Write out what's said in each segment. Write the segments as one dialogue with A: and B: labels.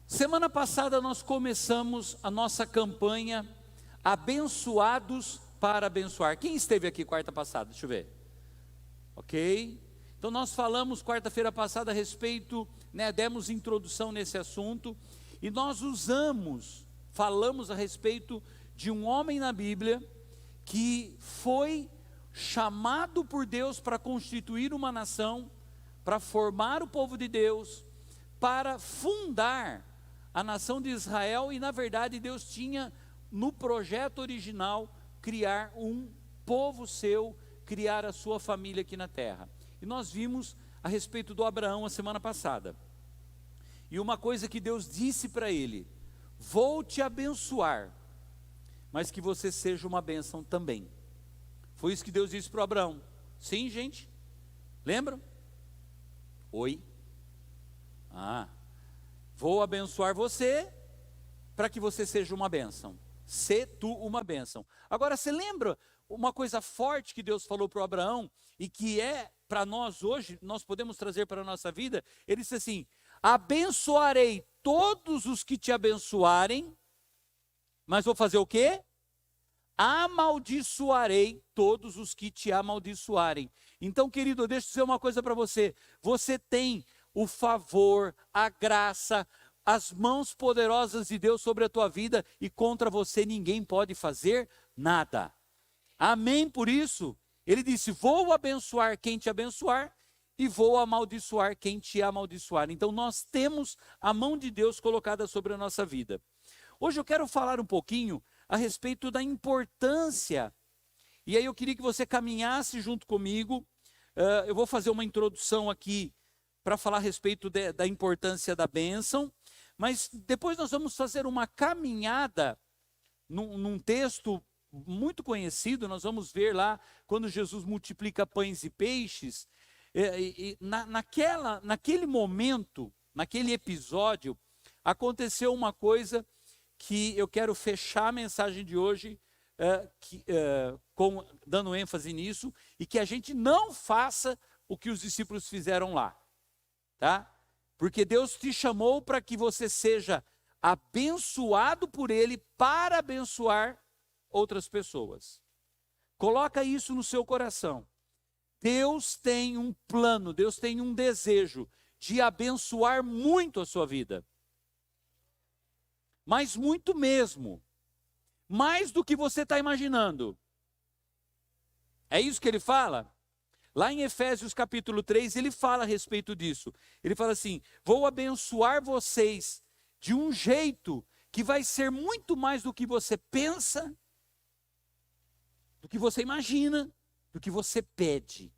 A: Semana passada nós começamos a nossa campanha Abençoados para Abençoar. Quem esteve aqui quarta passada? Deixa eu ver. Ok? Então nós falamos quarta-feira passada a respeito, demos introdução nesse assunto, e nós falamos a respeito de um homem na Bíblia que foi chamado por Deus para constituir uma nação, para formar o povo de Deus, para fundar a nação de Israel, e na verdade Deus tinha no projeto original criar um povo seu, criar a sua família aqui na terra. E nós vimos a respeito do Abraão a semana passada. E uma coisa que Deus disse para ele: vou te abençoar, mas que você seja uma bênção também. Foi isso que Deus disse para o Abraão. Sim, gente? Lembram? Oi? Vou abençoar você para que você seja uma bênção. Se tu uma bênção. Agora, você lembra uma coisa forte que Deus falou para o Abraão e que é para nós hoje, nós podemos trazer para a nossa vida? Ele disse assim: abençoarei todos os que te abençoarem, mas vou fazer o quê? Amaldiçoarei todos os que te amaldiçoarem. Então, querido, deixa eu dizer uma coisa para você. Você tem o favor, a graça, as mãos poderosas de Deus sobre a tua vida, e contra você ninguém pode fazer nada. Amém por isso? Ele disse: vou abençoar quem te abençoar e vou amaldiçoar quem te amaldiçoar. Então nós temos a mão de Deus colocada sobre a nossa vida. Hoje eu quero falar um pouquinho a respeito da importância, e aí eu queria que você caminhasse junto comigo. Eu vou fazer uma introdução aqui para falar a respeito da importância da bênção, mas depois nós vamos fazer uma caminhada num texto muito conhecido. Nós vamos ver lá quando Jesus multiplica pães e peixes, naquele momento, naquele episódio, aconteceu uma coisa que eu quero fechar a mensagem de hoje dando ênfase nisso, e que a gente não faça o que os discípulos fizeram lá. Tá? Porque Deus te chamou para que você seja abençoado por Ele para abençoar outras pessoas. Coloca isso no seu coração. Deus tem um plano, Deus tem um desejo de abençoar muito a sua vida. Mas muito mesmo. Mais do que você está imaginando. É isso que ele fala? Lá em Efésios capítulo 3, ele fala a respeito disso. Ele fala assim: vou abençoar vocês de um jeito que vai ser muito mais do que você pensa, do que você imagina, do que você pede.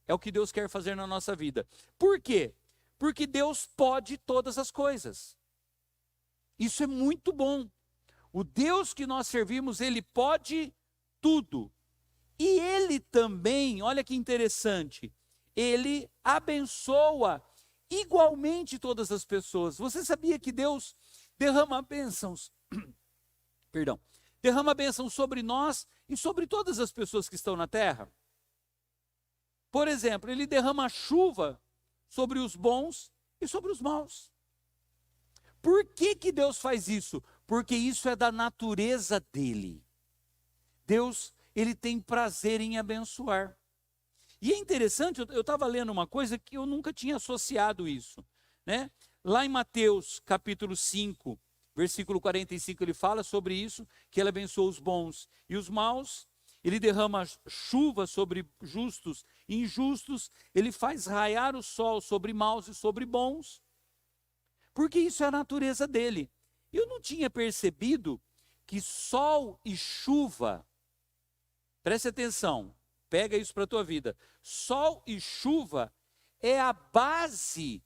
A: É o que Deus quer fazer na nossa vida. Por quê? Porque Deus pode todas as coisas. Isso é muito bom. O Deus que nós servimos, Ele pode tudo. E Ele também, olha que interessante, Ele abençoa igualmente todas as pessoas. Você sabia que Deus derrama bênçãos, derrama bênçãos sobre nós e sobre todas as pessoas que estão na terra? Por exemplo, Ele derrama chuva sobre os bons e sobre os maus. Por que que Deus faz isso? Porque isso é da natureza dEle. Deus, Ele tem prazer em abençoar. E é interessante, eu estava lendo uma coisa que eu nunca tinha associado isso, né? Lá em Mateus capítulo 5, versículo 45, ele fala sobre isso, que Ele abençoa os bons e os maus. Ele derrama chuva sobre justos e injustos. Ele faz raiar o sol sobre maus e sobre bons. Porque isso é a natureza dEle. Eu não tinha percebido que sol e chuva, preste atenção, pega isso para a tua vida. Sol e chuva é a base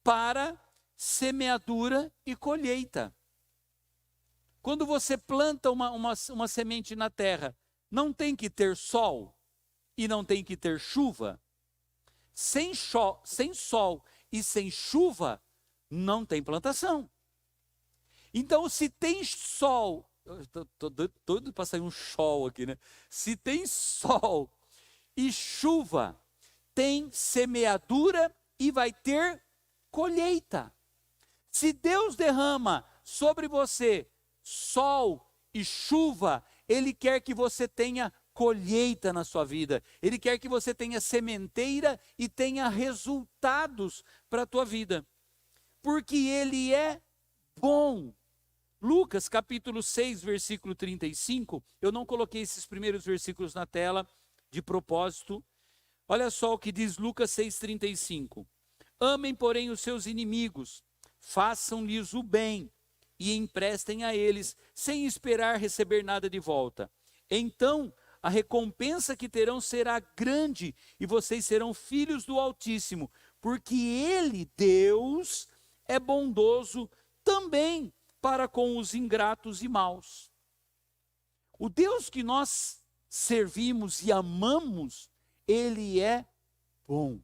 A: para semeadura e colheita. Quando você planta uma semente na terra, não tem que ter sol e não tem que ter chuva. Sem sol e sem chuva, não tem plantação. Então, se tem sol, estou doido para sair um sol aqui, né? Se tem sol e chuva, tem semeadura e vai ter colheita. Se Deus derrama sobre você sol e chuva, Ele quer que você tenha colheita na sua vida. Ele quer que você tenha sementeira e tenha resultados para a tua vida. Porque Ele é bom. Lucas capítulo 6, versículo 35. Eu não coloquei esses primeiros versículos na tela de propósito. Olha só o que diz Lucas 6,35. Amem, porém, os seus inimigos, façam-lhes o bem e emprestem a eles, sem esperar receber nada de volta. Então, a recompensa que terão será grande e vocês serão filhos do Altíssimo, porque Ele, Deus, é bondoso também para com os ingratos e maus. O Deus que nós servimos e amamos, Ele é bom.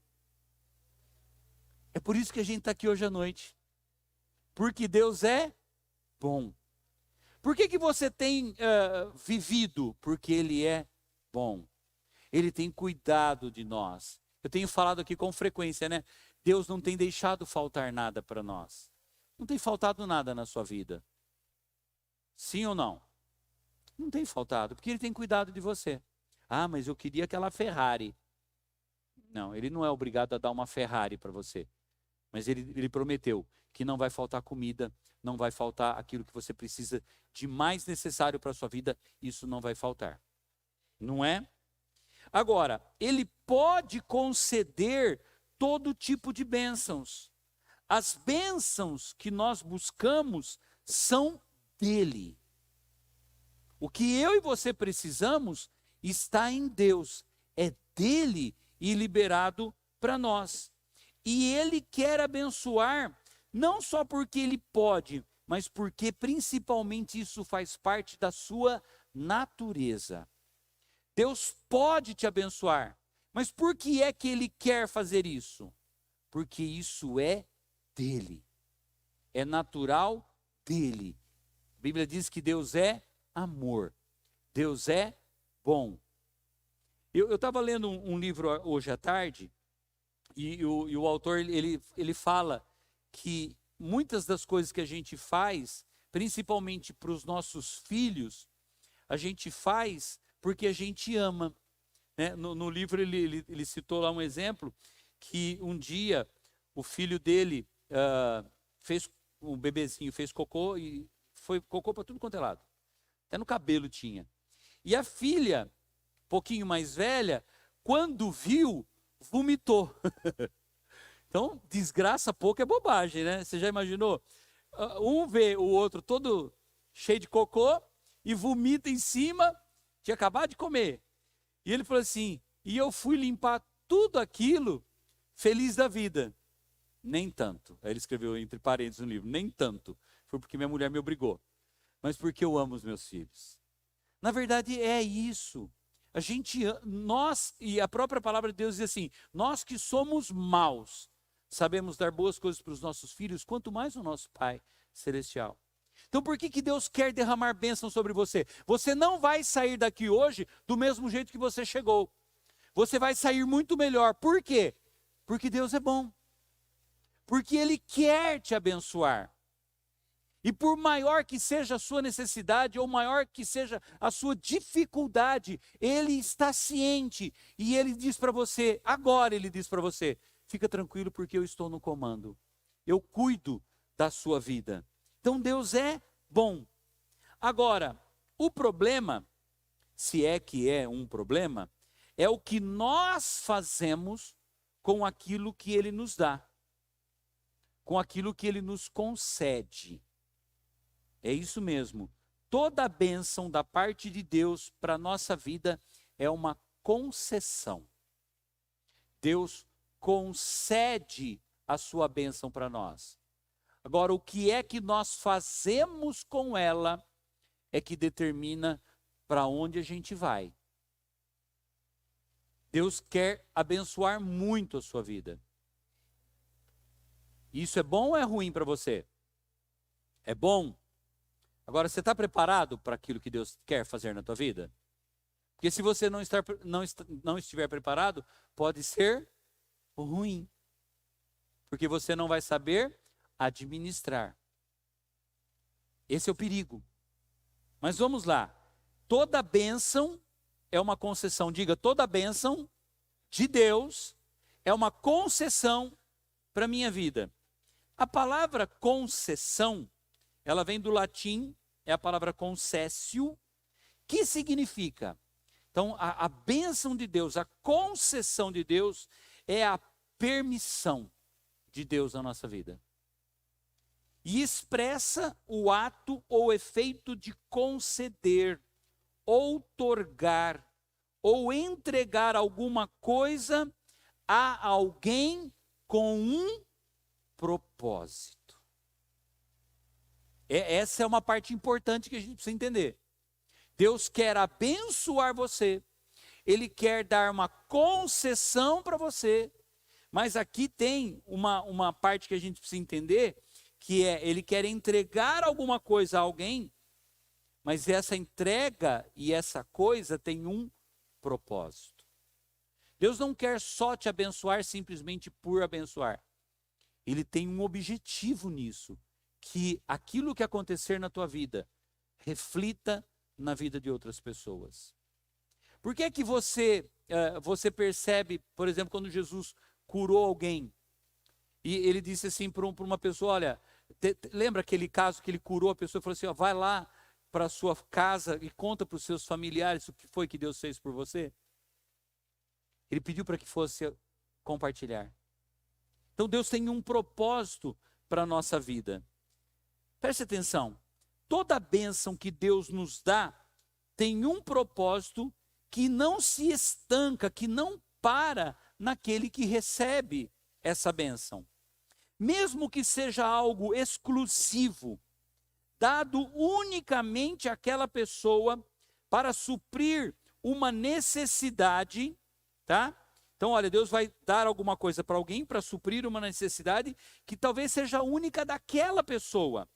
A: É por isso que a gente está aqui hoje à noite. Porque Deus é bom. Por que você tem vivido? Porque Ele é bom. Ele tem cuidado de nós. Eu tenho falado aqui com frequência, né? Deus não tem deixado faltar nada para nós. Não tem faltado nada na sua vida. Sim ou não? Não tem faltado, porque Ele tem cuidado de você. Ah, mas eu queria aquela Ferrari. Não, Ele não é obrigado a dar uma Ferrari para você. Mas ele prometeu que não vai faltar comida, não vai faltar aquilo que você precisa de mais necessário para a sua vida, isso não vai faltar. Não é? Agora, Ele pode conceder todo tipo de bênçãos. As bênçãos que nós buscamos são dEle. O que eu e você precisamos está em Deus, é dEle e liberado para nós. E Ele quer abençoar, não só porque Ele pode, mas porque principalmente isso faz parte da sua natureza. Deus pode te abençoar, mas por que é que Ele quer fazer isso? Porque isso é dEle, é natural dEle. A Bíblia diz que Deus é amor, Deus é bom. Eu estava lendo um livro hoje à tarde, e o autor ele fala que muitas das coisas que a gente faz, principalmente para os nossos filhos, a gente faz porque a gente ama. Né? No livro ele citou lá um exemplo, que um dia o filho dele um bebezinho fez cocô e foi cocô para tudo quanto é lado. Até no cabelo tinha. E a filha, um pouquinho mais velha, quando viu, vomitou. Então, desgraça pouco é bobagem, né? Você já imaginou? Um vê o outro todo cheio de cocô e vomita em cima, tinha acabado de comer. E ele falou assim, e eu fui limpar tudo aquilo feliz da vida. Nem tanto. Aí ele escreveu entre parênteses no livro, nem tanto. Foi porque minha mulher me obrigou. Mas porque eu amo os meus filhos. Na verdade é isso. Nós, e a própria palavra de Deus diz assim, nós que somos maus, sabemos dar boas coisas para os nossos filhos, quanto mais o nosso Pai Celestial. Então por que Deus quer derramar bênção sobre você? Você não vai sair daqui hoje do mesmo jeito que você chegou. Você vai sair muito melhor. Por quê? Porque Deus é bom. Porque Ele quer te abençoar. E por maior que seja a sua necessidade, ou maior que seja a sua dificuldade, Ele está ciente. E Ele diz para você, agora Ele diz para você, fica tranquilo porque eu estou no comando. Eu cuido da sua vida. Então Deus é bom. Agora, o problema, se é que é um problema, é o que nós fazemos com aquilo que Ele nos dá. Com aquilo que Ele nos concede. É isso mesmo. Toda a bênção da parte de Deus para a nossa vida é uma concessão. Deus concede a sua bênção para nós. Agora, o que é que nós fazemos com ela é que determina para onde a gente vai. Deus quer abençoar muito a sua vida. Isso é bom ou é ruim para você? É bom. Agora, você está preparado para aquilo que Deus quer fazer na tua vida? Porque se você não estiver preparado, pode ser ruim. Porque você não vai saber administrar. Esse é o perigo. Mas vamos lá. Toda bênção é uma concessão. Diga, toda bênção de Deus é uma concessão para a minha vida. A palavra concessão, ela vem do latim, é a palavra concessio, que significa, então a bênção de Deus, a concessão de Deus é a permissão de Deus na nossa vida. E expressa o ato ou efeito de conceder, outorgar, ou entregar alguma coisa a alguém com um propósito. Essa é uma parte importante que a gente precisa entender. Deus quer abençoar você, Ele quer dar uma concessão para você, mas aqui tem uma parte que a gente precisa entender, que é, Ele quer entregar alguma coisa a alguém, mas essa entrega e essa coisa tem um propósito. Deus não quer só te abençoar simplesmente por abençoar. Ele tem um objetivo nisso, que aquilo que acontecer na tua vida reflita na vida de outras pessoas. Por que é que você percebe, por exemplo, quando Jesus curou alguém, e ele disse assim para uma pessoa, olha, lembra aquele caso que ele curou a pessoa e falou assim, ó, vai lá para a sua casa e conta para os seus familiares o que foi que Deus fez por você? Ele pediu para que fosse compartilhar. Então Deus tem um propósito para a nossa vida. Preste atenção, toda bênção que Deus nos dá tem um propósito que não se estanca, que não para naquele que recebe essa bênção. Mesmo que seja algo exclusivo, dado unicamente àquela pessoa para suprir uma necessidade, tá? Então, olha, Deus vai dar alguma coisa para alguém para suprir uma necessidade que talvez seja única daquela pessoa.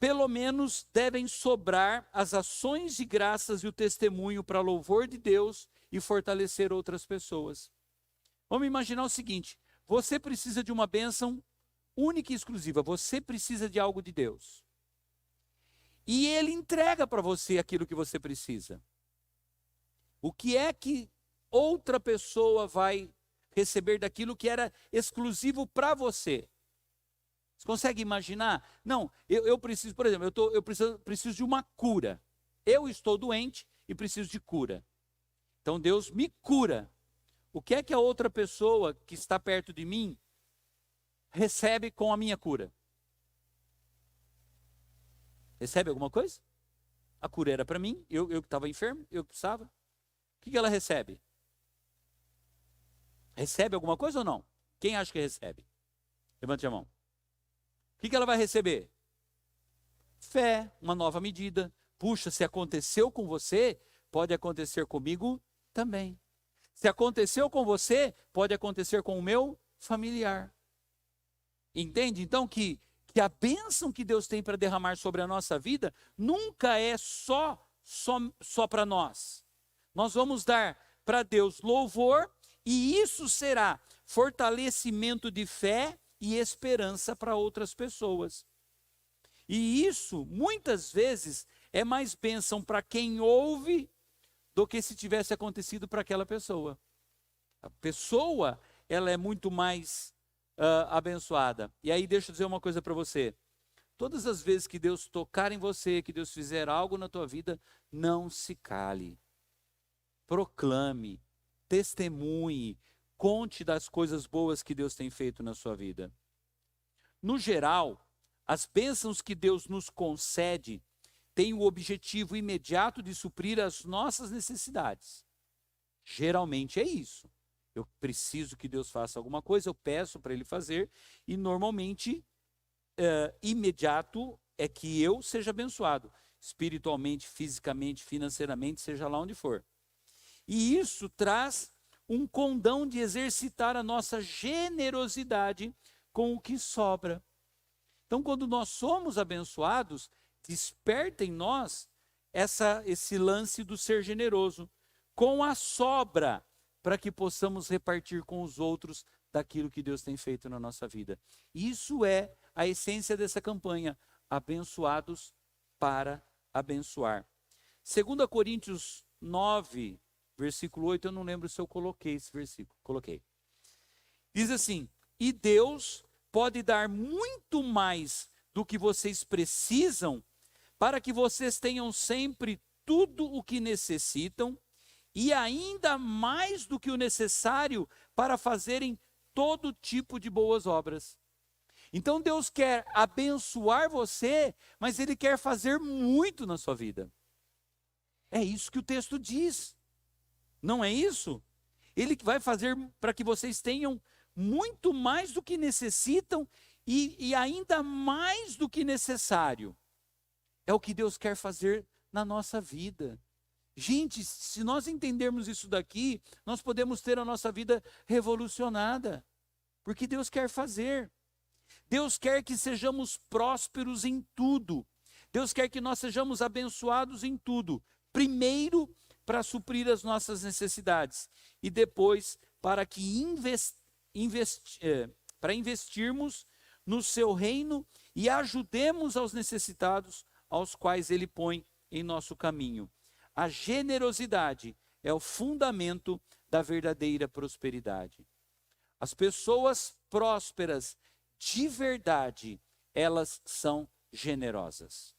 A: Pelo menos devem sobrar as ações de graças e o testemunho para louvor de Deus e fortalecer outras pessoas. Vamos imaginar o seguinte, você precisa de uma bênção única e exclusiva, você precisa de algo de Deus. E Ele entrega para você aquilo que você precisa. O que é que outra pessoa vai receber daquilo que era exclusivo para você? Você consegue imaginar? Não, eu preciso, por exemplo, eu preciso de uma cura. Eu estou doente e preciso de cura. Então Deus me cura. O que é que a outra pessoa que está perto de mim recebe com a minha cura? Recebe alguma coisa? A cura era para mim, eu que estava enfermo, eu que precisava. O que ela recebe? Recebe alguma coisa ou não? Quem acha que recebe? Levante a mão. O que ela vai receber? Fé, uma nova medida. Puxa, se aconteceu com você, pode acontecer comigo também. Se aconteceu com você, pode acontecer com o meu familiar. Entende? Então que a bênção que Deus tem para derramar sobre a nossa vida nunca é só para nós. Nós vamos dar para Deus louvor e isso será fortalecimento de fé e esperança para outras pessoas. E isso, muitas vezes, é mais bênção para quem ouve do que se tivesse acontecido para aquela pessoa. A pessoa, ela é muito mais abençoada. E aí deixa eu dizer uma coisa para você. Todas as vezes que Deus tocar em você, que Deus fizer algo na tua vida, não se cale. Proclame, testemunhe, conte das coisas boas que Deus tem feito na sua vida. No geral, as bênçãos que Deus nos concede têm o objetivo imediato de suprir as nossas necessidades. Geralmente é isso. Eu preciso que Deus faça alguma coisa, eu peço para Ele fazer, e normalmente, imediato é que eu seja abençoado, espiritualmente, fisicamente, financeiramente, seja lá onde for. E isso traz um condão de exercitar a nossa generosidade com o que sobra. Então, quando nós somos abençoados, desperta em nós esse lance do ser generoso, com a sobra, para que possamos repartir com os outros daquilo que Deus tem feito na nossa vida. Isso é a essência dessa campanha, abençoados para abençoar. 2 Coríntios 9, versículo 8, eu não lembro se eu coloquei esse versículo. Coloquei. Diz assim: e Deus pode dar muito mais do que vocês precisam, para que vocês tenham sempre tudo o que necessitam, e ainda mais do que o necessário para fazerem todo tipo de boas obras. Então Deus quer abençoar você, mas Ele quer fazer muito na sua vida. É isso que o texto diz. Não é isso? Ele vai fazer para que vocês tenham muito mais do que necessitam e ainda mais do que necessário. É o que Deus quer fazer na nossa vida. Gente, se nós entendermos isso daqui, nós podemos ter a nossa vida revolucionada. Porque Deus quer fazer. Deus quer que sejamos prósperos em tudo. Deus quer que nós sejamos abençoados em tudo. Primeiro, para suprir as nossas necessidades. E depois, para que investirmos no seu reino e ajudemos aos necessitados, aos quais Ele põe em nosso caminho. A generosidade é o fundamento da verdadeira prosperidade. As pessoas prósperas, de verdade, elas são generosas.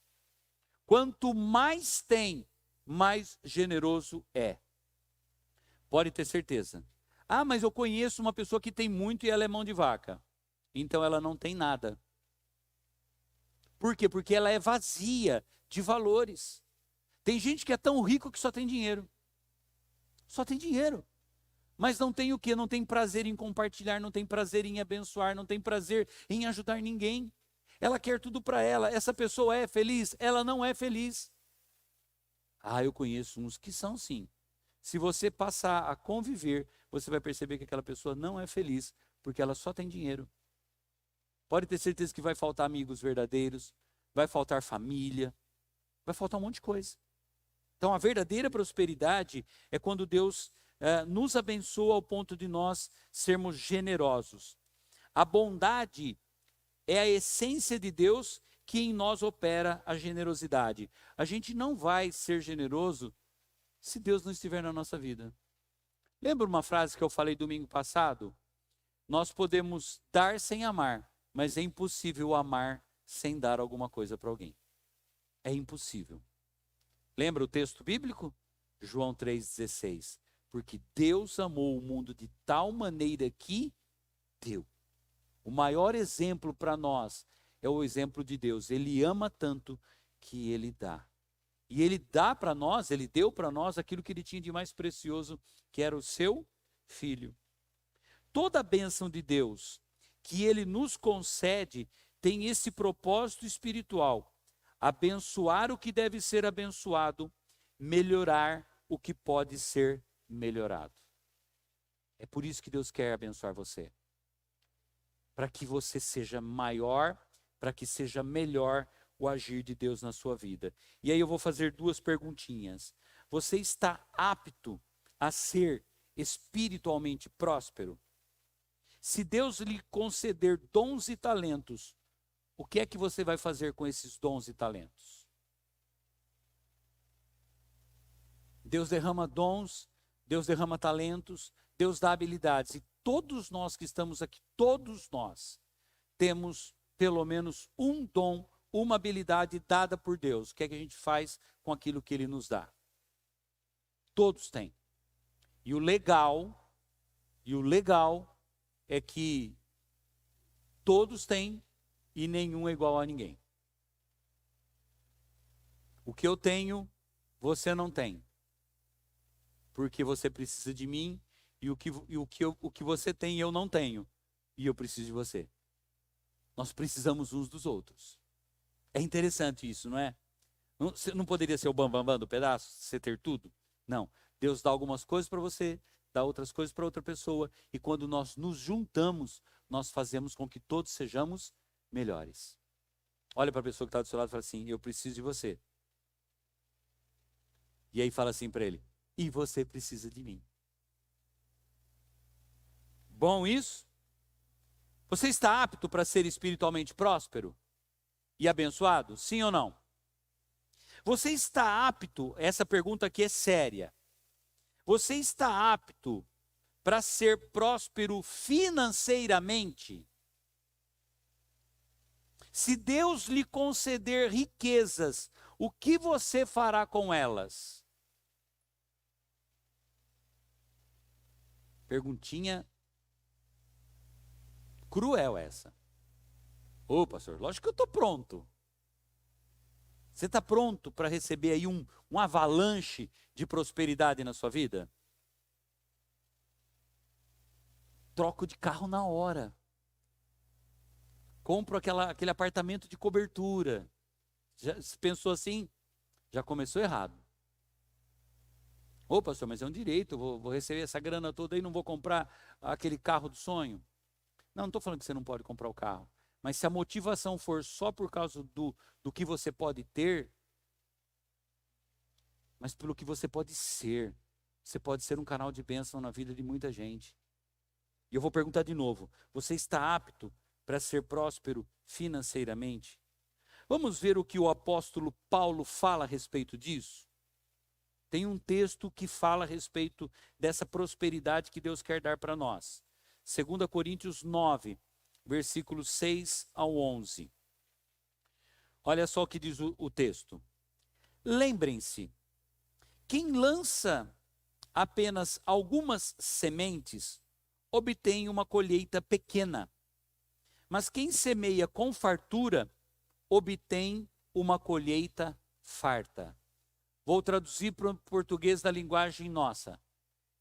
A: Quanto mais tem, mais generoso é. Pode ter certeza. Ah, mas eu conheço uma pessoa que tem muito e ela é mão de vaca. Então ela não tem nada. Por quê? Porque ela é vazia de valores. Tem gente que é tão rico que só tem dinheiro. Só tem dinheiro. Mas não tem o quê? Não tem prazer em compartilhar, não tem prazer em abençoar, não tem prazer em ajudar ninguém. Ela quer tudo para ela. Essa pessoa é feliz? Ela não é feliz. Ah, eu conheço uns que são sim. Se você passar a conviver, você vai perceber que aquela pessoa não é feliz, porque ela só tem dinheiro. Pode ter certeza que vai faltar amigos verdadeiros, vai faltar família, vai faltar um monte de coisa. Então a verdadeira prosperidade é quando Deus nos abençoa ao ponto de nós sermos generosos. A bondade é a essência de Deus que em nós opera a generosidade. A gente não vai ser generoso se Deus não estiver na nossa vida. Lembra uma frase que eu falei domingo passado? Nós podemos dar sem amar, mas é impossível amar sem dar alguma coisa para alguém. É impossível. Lembra o texto bíblico? João 3,16. Porque Deus amou o mundo de tal maneira que deu. O maior exemplo para nós é o exemplo de Deus. Ele ama tanto que Ele dá. E Ele dá para nós, Ele deu para nós aquilo que Ele tinha de mais precioso, que era o seu Filho. Toda a bênção de Deus que Ele nos concede tem esse propósito espiritual: abençoar o que deve ser abençoado, melhorar o que pode ser melhorado. É por isso que Deus quer abençoar você. Para que você seja maior, para que seja melhor o agir de Deus na sua vida. E aí eu vou fazer duas perguntinhas. Você está apto a ser espiritualmente próspero? Se Deus lhe conceder dons e talentos, o que é que você vai fazer com esses dons e talentos? Deus derrama dons, Deus derrama talentos, Deus dá habilidades. E todos nós que estamos aqui, todos nós, temos pelo menos um dom, uma habilidade dada por Deus. O que é que a gente faz com aquilo que Ele nos dá? Todos têm. E o legal é que todos têm e nenhum é igual a ninguém. O que eu tenho, você não tem. Porque você precisa de mim e o que você tem eu não tenho. E eu preciso de você. Nós precisamos uns dos outros. É interessante isso, não é? Não poderia ser o bambambam do pedaço, você ter tudo? Não. Deus dá algumas coisas para você, dá outras coisas para outra pessoa. E quando nós nos juntamos, nós fazemos com que todos sejamos melhores. Olha para a pessoa que está do seu lado e fala assim: eu preciso de você. E aí fala assim para ele: e você precisa de mim. Bom isso? Você está apto para ser espiritualmente próspero e abençoado? Sim ou não? Você está apto, essa pergunta aqui é séria. Você está apto para ser próspero financeiramente? Se Deus lhe conceder riquezas, o que você fará com elas? Perguntinha cruel essa. Ô, pastor, lógico que eu estou pronto. Você está pronto para receber aí um avalanche de prosperidade na sua vida? Troco de carro na hora. Compro aquele apartamento de cobertura. Já pensou assim? Já começou errado. Ô, pastor, mas é um direito, vou receber essa grana toda e não vou comprar aquele carro do sonho. Não estou falando que você não pode comprar o carro. Mas se a motivação for só por causa do que você pode ter, mas pelo que você pode ser. Você pode ser um canal de bênção na vida de muita gente. E eu vou perguntar de novo: você está apto para ser próspero financeiramente? Vamos ver o que o apóstolo Paulo fala a respeito disso? Tem um texto que fala a respeito dessa prosperidade que Deus quer dar para nós. 2 Coríntios 9, versículos 6 ao 11. Olha só o que diz o texto. Lembrem-se, quem lança apenas algumas sementes, obtém uma colheita pequena. Mas quem semeia com fartura, obtém uma colheita farta. Vou traduzir para o português da linguagem nossa.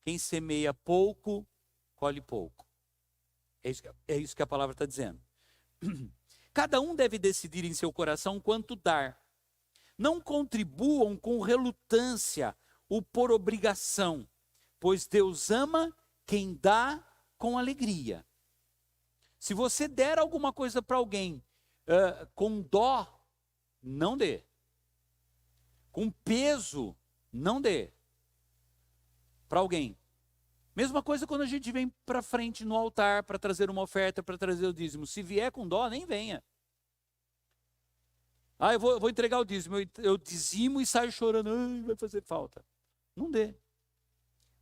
A: Quem semeia pouco, colhe pouco. É isso que a palavra está dizendo. Cada um deve decidir em seu coração quanto dar. Não contribuam com relutância ou por obrigação, pois Deus ama quem dá com alegria. Se você der alguma coisa para alguém com dó, não dê. Com peso, não dê para alguém. Mesma coisa quando a gente vem para frente no altar para trazer uma oferta, para trazer o dízimo. Se vier com dó, nem venha. Eu vou entregar o dízimo, eu dizimo e saio chorando, vai fazer falta. Não dê.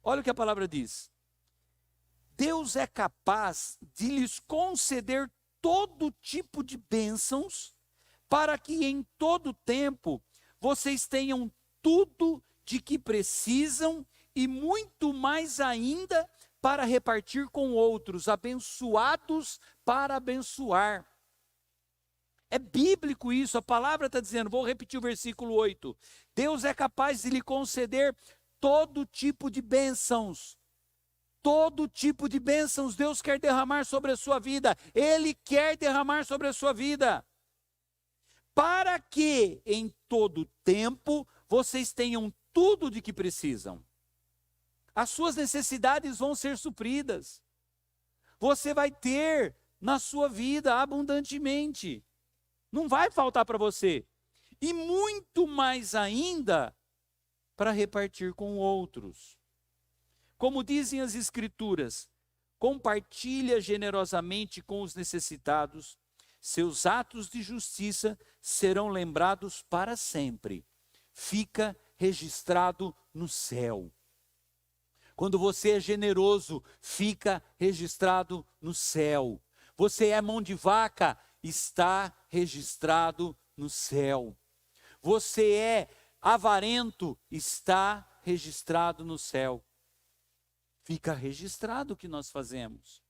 A: Olha o que a palavra diz. Deus é capaz de lhes conceder todo tipo de bênçãos, para que em todo tempo vocês tenham tudo de que precisam e muito mais ainda para repartir com outros, abençoados para abençoar. É bíblico isso, a palavra está dizendo, vou repetir o versículo 8. Deus é capaz de lhe conceder todo tipo de bênçãos. Todo tipo de bênçãos Deus quer derramar sobre a sua vida. Ele quer derramar sobre a sua vida. Para que em todo tempo vocês tenham tudo de que precisam. As suas necessidades vão ser supridas. Você vai ter na sua vida abundantemente. Não vai faltar para você. E muito mais ainda para repartir com outros. Como dizem as Escrituras, compartilha generosamente com os necessitados, seus atos de justiça serão lembrados para sempre. Fica registrado no céu. Quando você é generoso, fica registrado no céu. Você é mão de vaca, está registrado no céu. Você é avarento, está registrado no céu. Fica registrado o que nós fazemos.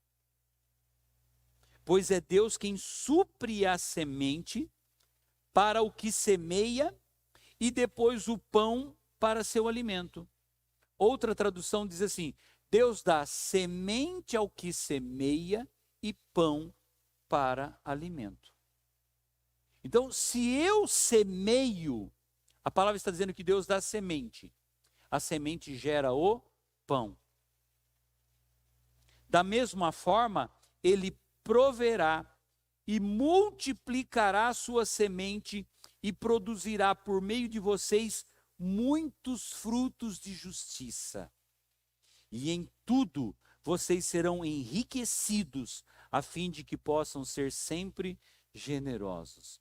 A: Pois é Deus quem supre a semente para o que semeia e depois o pão para seu alimento. Outra tradução diz assim: Deus dá semente ao que semeia e pão para alimento. Então, se eu semeio, a palavra está dizendo que Deus dá semente. A semente gera o pão. Da mesma forma, Ele proverá e multiplicará a sua semente e produzirá por meio de vocês muitos frutos de justiça. E em tudo vocês serão enriquecidos, a fim de que possam ser sempre generosos.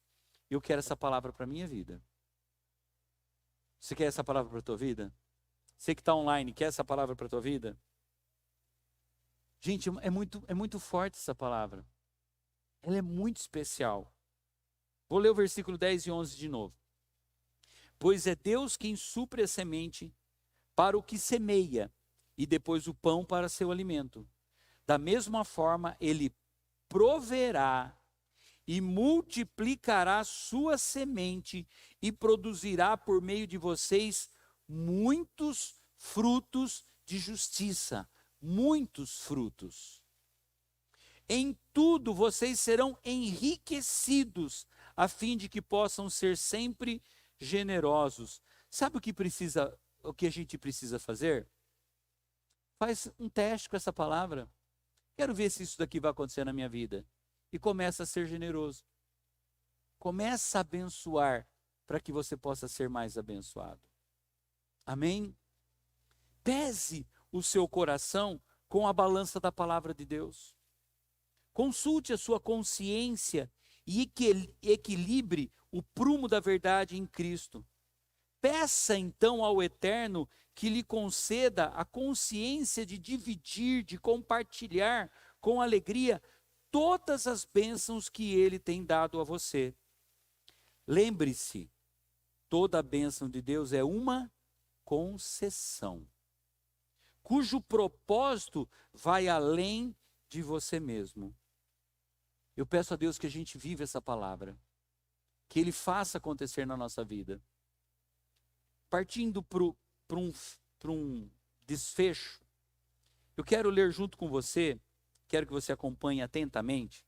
A: Eu quero essa palavra para a minha vida. Você quer essa palavra para a tua vida? Você que está online, quer essa palavra para a tua vida? Gente, é muito forte essa palavra. Ela é muito especial. Vou ler o versículo 10 e 11 de novo. Pois é Deus quem supre a semente para o que semeia, e depois o pão para seu alimento. Da mesma forma, Ele proverá e multiplicará sua semente e produzirá por meio de vocês muitos frutos de justiça. Muitos frutos. Em tudo vocês serão enriquecidos, a fim de que possam ser sempre generosos. Sabe o que a gente precisa fazer? Faz um teste com essa palavra. Quero ver se isso daqui vai acontecer na minha vida. E começa a ser generoso. Começa a abençoar para que você possa ser mais abençoado. Amém? Pese o seu coração com a balança da palavra de Deus. Consulte a sua consciência e equilibre o prumo da verdade em Cristo. Peça então ao Eterno que lhe conceda a consciência de dividir, de compartilhar com alegria todas as bênçãos que Ele tem dado a você. Lembre-se, toda a bênção de Deus é uma concessão, cujo propósito vai além de você mesmo. Eu peço a Deus que a gente viva essa palavra, que Ele faça acontecer na nossa vida. Partindo para um desfecho, eu quero ler junto com você, quero que você acompanhe atentamente,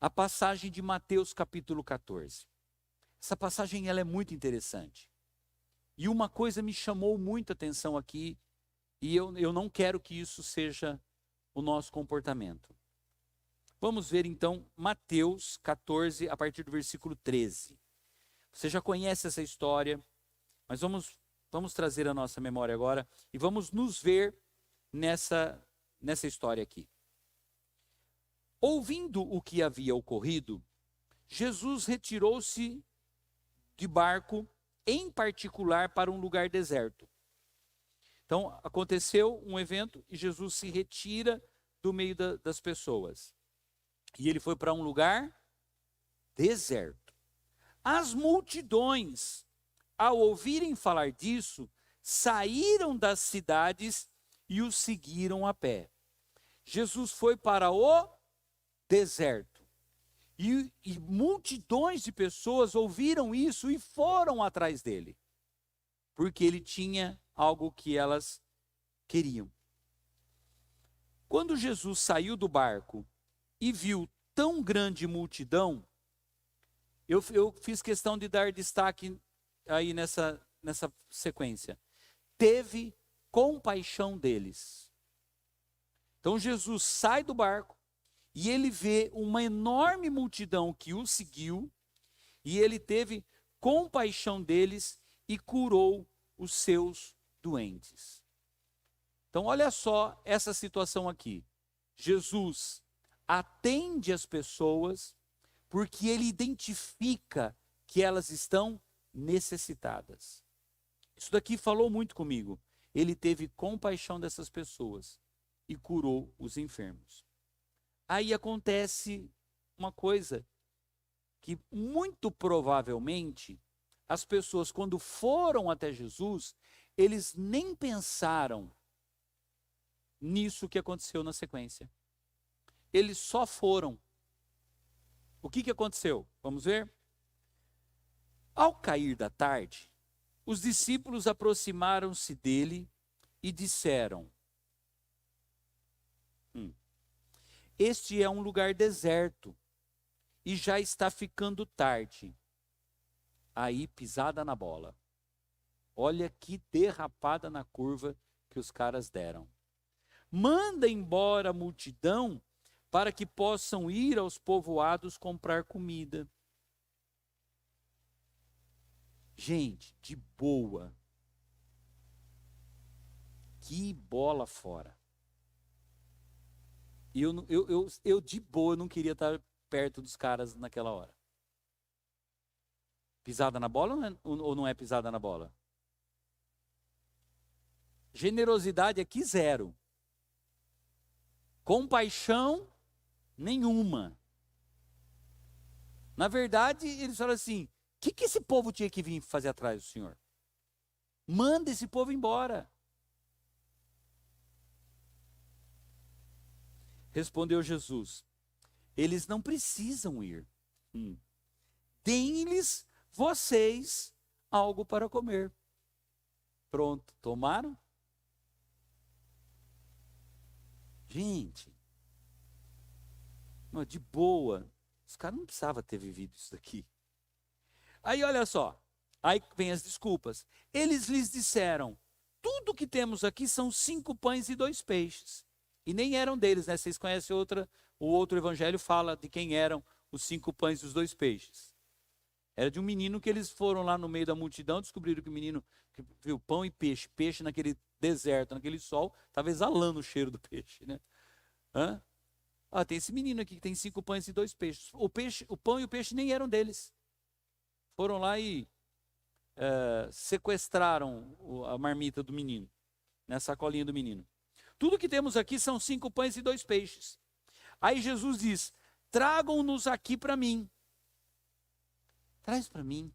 A: a passagem de Mateus capítulo 14. Essa passagem ela é muito interessante. E uma coisa me chamou muita atenção aqui, e eu não quero que isso seja o nosso comportamento. Vamos ver então Mateus 14, a partir do versículo 13. Você já conhece essa história, mas vamos trazer a nossa memória agora e vamos nos ver nessa história aqui. Ouvindo o que havia ocorrido, Jesus retirou-se de barco, em particular para um lugar deserto. Então, aconteceu um evento e Jesus se retira do meio das pessoas. E ele foi para um lugar deserto. As multidões, ao ouvirem falar disso, saíram das cidades e o seguiram a pé. Jesus foi para o deserto. E multidões de pessoas ouviram isso e foram atrás dele. Porque ele tinha algo que elas queriam. Quando Jesus saiu do barco e viu tão grande multidão, eu fiz questão de dar destaque aí nessa sequência. Teve compaixão deles. Então Jesus sai do barco e ele vê uma enorme multidão que o seguiu e ele teve compaixão deles e curou os seus doentes. Então olha só essa situação aqui. Jesus atende as pessoas porque ele identifica que elas estão necessitadas. Isso daqui falou muito comigo. Ele teve compaixão dessas pessoas e curou os enfermos. Aí acontece uma coisa que muito provavelmente as pessoas quando foram até Jesus, eles nem pensaram nisso que aconteceu na sequência. Eles só foram. O que aconteceu? Vamos ver? Ao cair da tarde, os discípulos aproximaram-se dele e disseram: Este é um lugar deserto e já está ficando tarde. Aí, pisada na bola. Olha que derrapada na curva que os caras deram. Manda embora a multidão para que possam ir aos povoados comprar comida. Gente, de boa. Que bola fora. E eu de boa, não queria estar perto dos caras naquela hora. Pisada na bola ou não é pisada na bola? Generosidade aqui zero. Compaixão nenhuma. Na verdade, eles falaram assim: o que esse povo tinha que vir fazer atrás do Senhor? Manda esse povo embora. Respondeu Jesus: eles não precisam ir. Deem-lhes vocês algo para comer. Pronto, tomaram? Gente, de boa, os caras não precisavam ter vivido isso daqui. Aí olha só, aí vem as desculpas. Eles lhes disseram: tudo que temos aqui são 5 pães e 2 peixes. E nem eram deles, né? Vocês conhecem o outro evangelho fala de quem eram os 5 pães e os 2 peixes. Era de um menino que eles foram lá no meio da multidão, descobriram que o menino que viu pão e peixe naquele deserto, naquele sol, estava exalando o cheiro do peixe, né? Tem esse menino aqui que tem 5 pães e 2 peixes. O pão e o peixe nem eram deles. Foram lá e sequestraram a marmita do menino, né, a sacolinha do menino. Tudo que temos aqui são 5 pães e 2 peixes. Aí Jesus diz: tragam-nos aqui para mim. Traz para mim.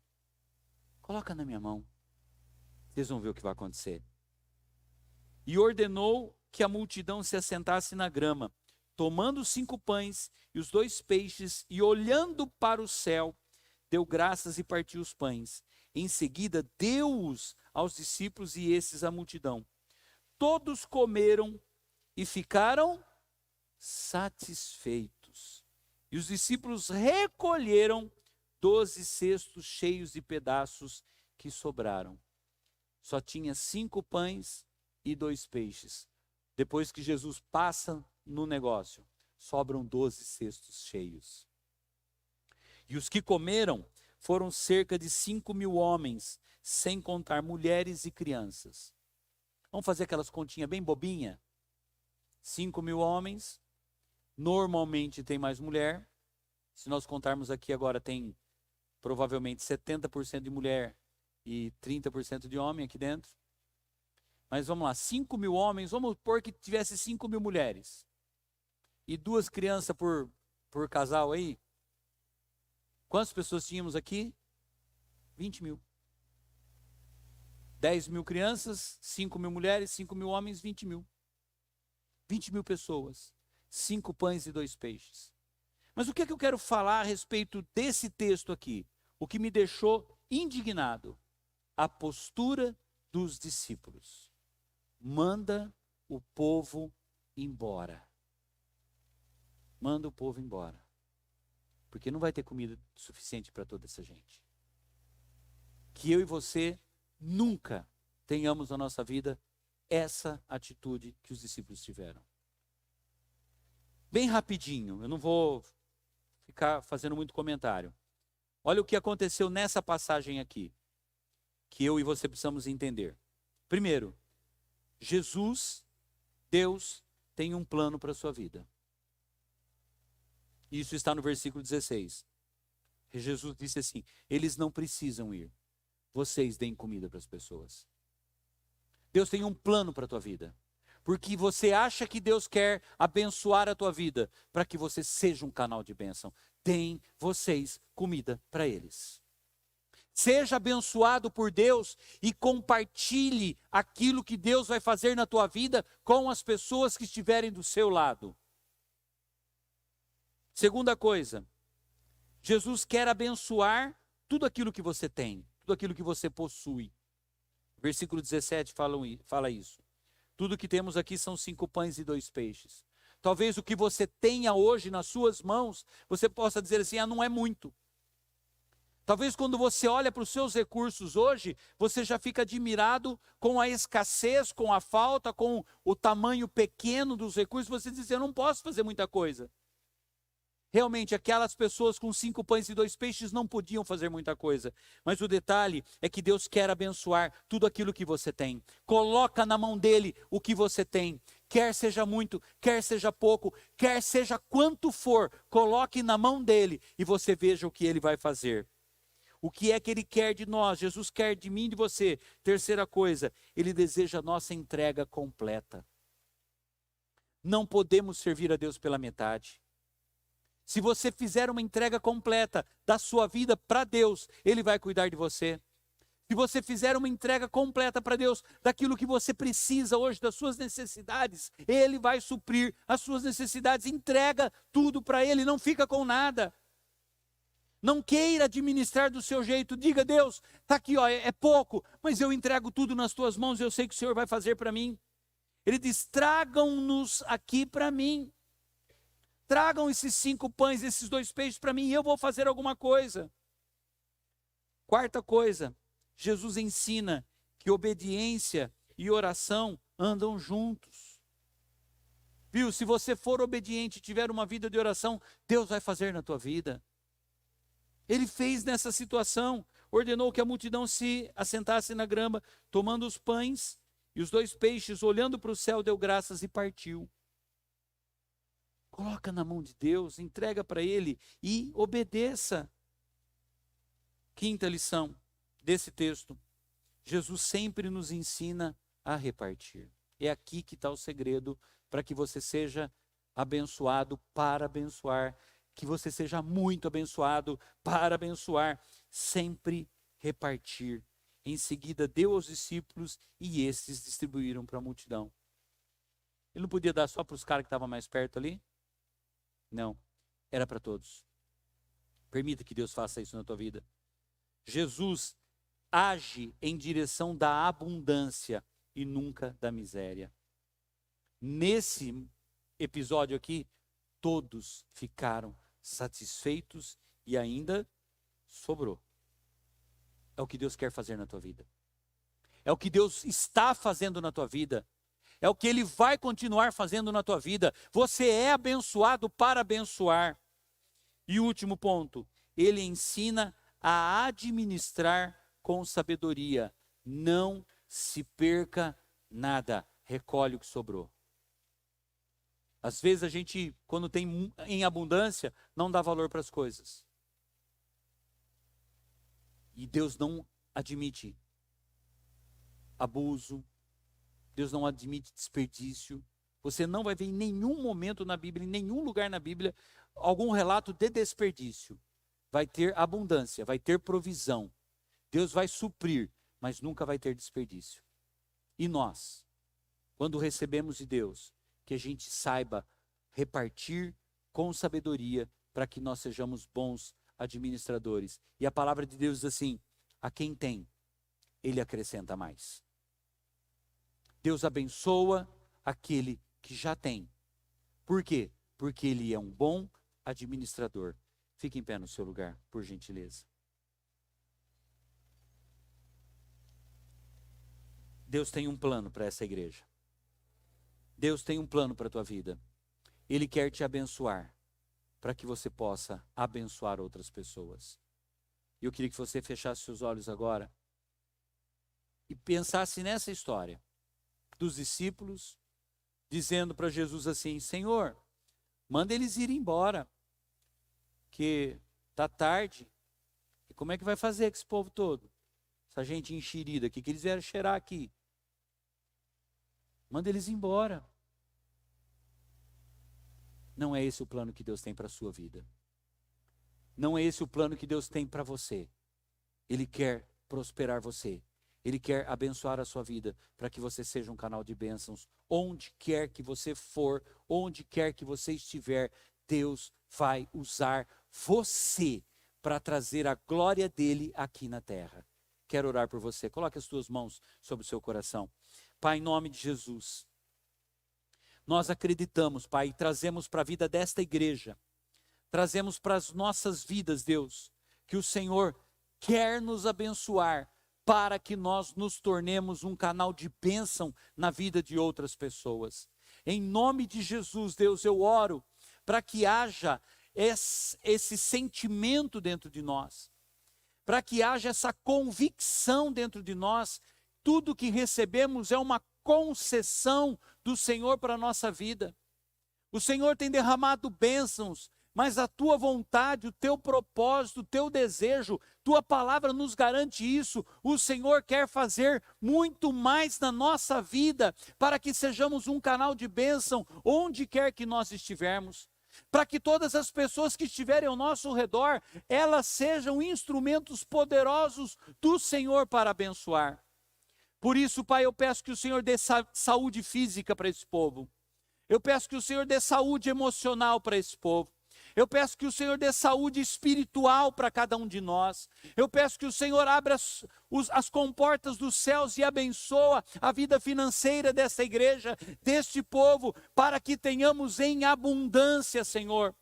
A: Coloca na minha mão. Vocês vão ver o que vai acontecer. E ordenou que a multidão se assentasse na grama, tomando os 5 pães e os 2 peixes, e olhando para o céu, deu graças e partiu os pães. Em seguida, deu-os aos discípulos e esses à multidão. Todos comeram e ficaram satisfeitos. E os discípulos recolheram 12 cestos cheios de pedaços que sobraram. Só tinha 5 pães e 2 peixes. Depois que Jesus passa no negócio, sobram 12 cestos cheios. E os que comeram foram cerca de 5.000 homens, sem contar mulheres e crianças. Vamos fazer aquelas continhas bem bobinha? 5.000 homens, normalmente tem mais mulher. Se nós contarmos aqui agora, tem provavelmente 70% de mulher e 30% de homem aqui dentro. Mas vamos lá, 5.000 homens, vamos supor que tivesse 5.000 mulheres. E 2 crianças por casal aí. Quantas pessoas tínhamos aqui? 20.000. 10.000 crianças, 5.000 mulheres, 5.000 homens, 20.000. 20.000 pessoas. 5 pães e 2 peixes. Mas o que é que eu quero falar a respeito desse texto aqui? O que me deixou indignado? A postura dos discípulos. Manda o povo embora. Manda o povo embora. Porque não vai ter comida suficiente para toda essa gente. Que eu e você nunca tenhamos na nossa vida essa atitude que os discípulos tiveram. Bem rapidinho, eu não vou ficar fazendo muito comentário. Olha o que aconteceu nessa passagem aqui, que eu e você precisamos entender. Primeiro, Jesus, Deus, tem um plano para a sua vida. Isso está no versículo 16. Jesus disse assim: eles não precisam ir. Vocês deem comida para as pessoas. Deus tem um plano para a tua vida. Porque você acha que Deus quer abençoar a tua vida, para que você seja um canal de bênção. Deem vocês comida para eles. Seja abençoado por Deus e compartilhe aquilo que Deus vai fazer na tua vida com as pessoas que estiverem do seu lado. Segunda coisa, Jesus quer abençoar tudo aquilo que você tem, tudo aquilo que você possui. Versículo 17 fala isso. Tudo que temos aqui são 5 pães e 2 peixes. Talvez o que você tenha hoje nas suas mãos, você possa dizer assim: não é muito. Talvez quando você olha para os seus recursos hoje, você já fica admirado com a escassez, com a falta, com o tamanho pequeno dos recursos. Você diz: eu não posso fazer muita coisa. Realmente, aquelas pessoas com 5 pães e 2 peixes não podiam fazer muita coisa. Mas o detalhe é que Deus quer abençoar tudo aquilo que você tem. Coloca na mão dele o que você tem. quer seja muito, quer seja pouco, quer seja quanto for, coloque na mão dele e você veja o que ele vai fazer. O que é que ele quer de nós? Jesus quer de mim e de você. Terceira coisa, ele deseja a nossa entrega completa. Não podemos servir a Deus pela metade. Se você fizer uma entrega completa da sua vida para Deus, ele vai cuidar de você. Se você fizer uma entrega completa para Deus daquilo que você precisa hoje, das suas necessidades, ele vai suprir as suas necessidades. Entrega tudo para ele, não fica com nada. Não queira administrar do seu jeito. Diga: Deus, está aqui, ó, é pouco, mas eu entrego tudo nas tuas mãos, eu sei que o Senhor vai fazer para mim. Ele diz: tragam-nos aqui para mim. Tragam esses 5 pães, esses 2 peixes para mim, e eu vou fazer alguma coisa. Quarta coisa, Jesus ensina que obediência e oração andam juntos. Viu? Se você for obediente e tiver uma vida de oração, Deus vai fazer na tua vida. Ele fez nessa situação, ordenou que a multidão se assentasse na grama, tomando os pães e os 2 peixes, olhando para o céu, deu graças e partiu. Coloca na mão de Deus, entrega para ele e obedeça. Quinta lição desse texto: Jesus sempre nos ensina a repartir. É aqui que está o segredo para que você seja abençoado para abençoar, que você seja muito abençoado para abençoar. Sempre repartir. Em seguida deu aos discípulos e esses distribuíram para a multidão. Ele não podia dar só para os caras que estavam mais perto ali? Não, era para todos. Permita que Deus faça isso na tua vida. Jesus age em direção da abundância e nunca da miséria. Nesse episódio aqui, todos ficaram satisfeitos e ainda sobrou. É o que Deus quer fazer na tua vida. É o que Deus está fazendo na tua vida. É o que Ele vai continuar fazendo na tua vida. Você é abençoado para abençoar. E o último ponto, Ele ensina a administrar com sabedoria. Não se perca nada. Recolhe o que sobrou. Às vezes a gente, quando tem em abundância, não dá valor para as coisas. E Deus não admite abuso. Deus não admite desperdício. Você não vai ver em nenhum momento na Bíblia, em nenhum lugar na Bíblia, algum relato de desperdício. Vai ter abundância, vai ter provisão. Deus vai suprir, mas nunca vai ter desperdício. E nós, quando recebemos de Deus, que a gente saiba repartir com sabedoria para que nós sejamos bons administradores. E a palavra de Deus diz assim: a quem tem, Ele acrescenta mais. Deus abençoa aquele que já tem. Por quê? Porque Ele é um bom administrador. Fique em pé no seu lugar, por gentileza. Deus tem um plano para essa igreja. Deus tem um plano para a tua vida. Ele quer te abençoar, para que você possa abençoar outras pessoas. E eu queria que você fechasse seus olhos agora e pensasse nessa história dos discípulos, dizendo para Jesus assim: Senhor, manda eles irem embora, que está tarde. E como é que vai fazer com esse povo todo? Essa gente enxerida aqui, que eles vieram cheirar aqui. Manda eles embora. Não é esse o plano que Deus tem para a sua vida. Não é esse o plano que Deus tem para você. Ele quer prosperar você. Ele quer abençoar a sua vida para que você seja um canal de bênçãos. Onde quer que você for, onde quer que você estiver, Deus vai usar você para trazer a glória dele aqui na terra. Quero orar por você. Coloque as tuas mãos sobre o seu coração. Pai, em nome de Jesus, nós acreditamos, Pai, e trazemos para a vida desta igreja, trazemos para as nossas vidas, Deus, que o Senhor quer nos abençoar para que nós nos tornemos um canal de bênção na vida de outras pessoas. Em nome de Jesus, Deus, eu oro para que haja esse sentimento dentro de nós, para que haja essa convicção dentro de nós. Tudo que recebemos é uma concessão do Senhor para a nossa vida. O Senhor tem derramado bênçãos, mas a tua vontade, o teu propósito, o teu desejo, tua palavra nos garante isso. O Senhor quer fazer muito mais na nossa vida, para que sejamos um canal de bênção, onde quer que nós estivermos. Para que todas as pessoas que estiverem ao nosso redor, elas sejam instrumentos poderosos do Senhor para abençoar. Por isso, Pai, eu peço que o Senhor dê saúde física para esse povo. Eu peço que o Senhor dê saúde emocional para esse povo. Eu peço que o Senhor dê saúde espiritual para cada um de nós. Eu peço que o Senhor abra as comportas dos céus e abençoa a vida financeira dessa igreja, deste povo, para que tenhamos em abundância, Senhor.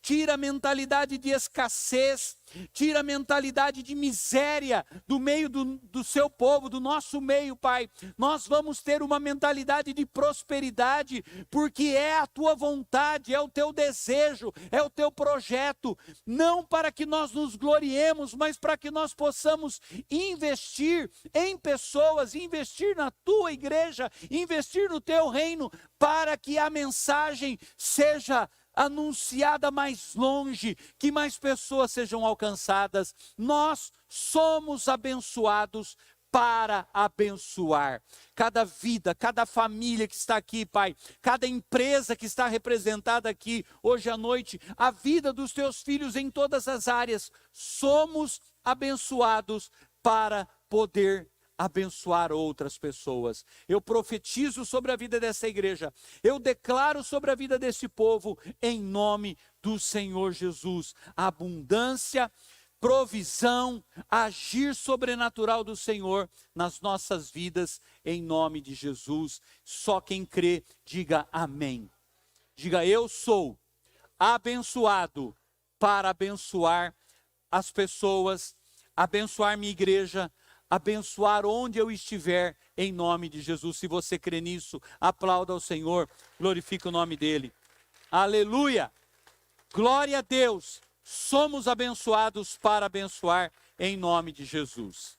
A: Tira a mentalidade de escassez, tira a mentalidade de miséria do meio do seu povo, do nosso meio, Pai. Nós vamos ter uma mentalidade de prosperidade, porque é a tua vontade, é o teu desejo, é o teu projeto, não para que nós nos gloriemos, mas para que nós possamos investir em pessoas, investir na tua igreja, investir no teu reino, para que a mensagem seja anunciada mais longe, que mais pessoas sejam alcançadas. Nós somos abençoados para abençoar. Cada vida, cada família que está aqui, Pai, cada empresa que está representada aqui hoje à noite, a vida dos teus filhos em todas as áreas, somos abençoados para poder abençoar outras pessoas. Eu profetizo sobre a vida dessa igreja, eu declaro sobre a vida desse povo, em nome do Senhor Jesus, abundância, provisão, agir sobrenatural do Senhor nas nossas vidas, em nome de Jesus. Só quem crê, diga amém. Diga, eu sou abençoado para abençoar as pessoas, abençoar minha igreja, abençoar onde eu estiver, em nome de Jesus. Se você crê nisso, aplauda ao Senhor, glorifique o nome dEle. Aleluia! Glória a Deus! Somos abençoados para abençoar, em nome de Jesus.